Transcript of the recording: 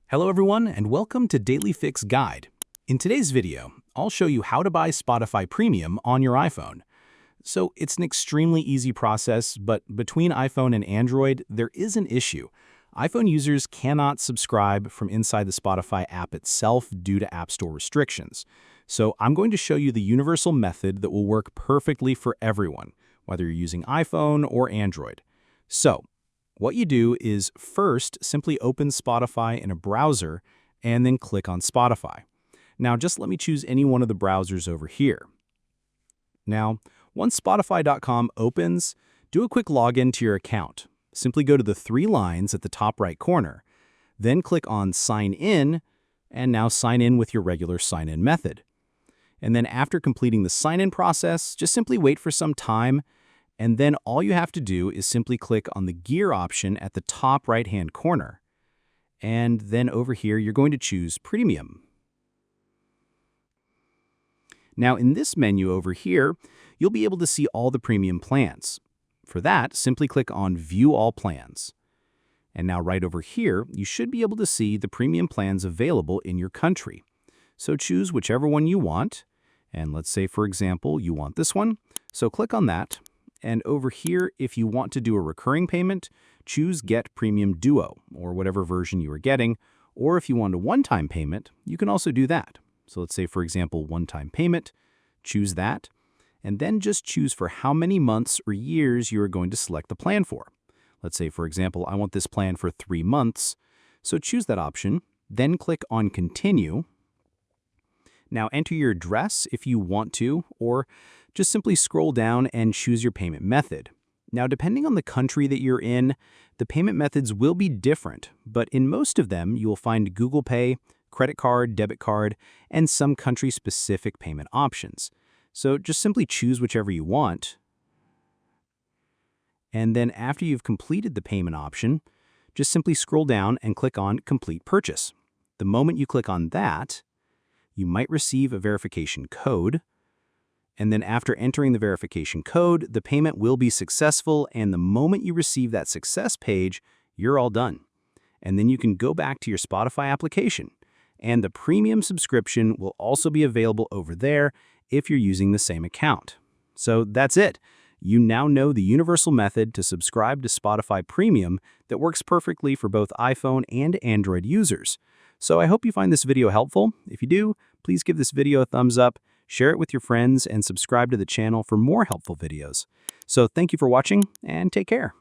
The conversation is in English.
Hello everyone, and welcome to Daily Fix Guide. In today's video, I'll show you how to buy Spotify Premium on your iPhone. So it's an extremely easy process, but between iPhone and Android, there is an issue. iPhone users cannot subscribe from inside the Spotify app itself due to App Store restrictions. So I'm going to show you the universal method that will work perfectly for everyone, whether you're using iPhone or Android. So what you do is first simply open Spotify in a browser and then click on Spotify. Now just let me choose any one of the browsers over here. Now, once Spotify.com opens, do a quick login to your account. Simply go to the three lines at the top right corner, then click on Sign In, and now sign in with your regular sign-in method. And then after completing the sign-in process, just simply wait for some time, and then all you have to do is simply click on the gear option at the top right-hand corner. And then over here, you're going to choose Premium. Now in this menu over here, you'll be able to see all the premium plans. For that, simply click on View All Plans. And now right over here, you should be able to see the premium plans available in your country. So choose whichever one you want. And let's say, for example, you want this one. So click on that. And over here, if you want to do a recurring payment, choose Get Premium Duo, or whatever version you are getting. Or if you want a one-time payment, you can also do that. So let's say, for example, one-time payment, choose that, and then just choose for how many months or years you are going to select the plan for. Let's say, for example, I want this plan for 3 months. So choose that option, then click on Continue. Now enter your address if you want to, or just simply scroll down and choose your payment method. Now, depending on the country that you're in, the payment methods will be different, but in most of them, you will find Google Pay, credit card, debit card, and some country-specific payment options. So just simply choose whichever you want. And then after you've completed the payment option, just simply scroll down and click on Complete Purchase. The moment you click on that, you might receive a verification code. And then after entering the verification code, the payment will be successful, and the moment you receive that success page, you're all done. And then you can go back to your Spotify application, and the premium subscription will also be available over there if you're using the same account. So that's it. You now know the universal method to subscribe to Spotify Premium that works perfectly for both iPhone and Android users. So I hope you find this video helpful. If you do, please give this video a thumbs up, share it with your friends, and subscribe to the channel for more helpful videos. So thank you for watching, and take care.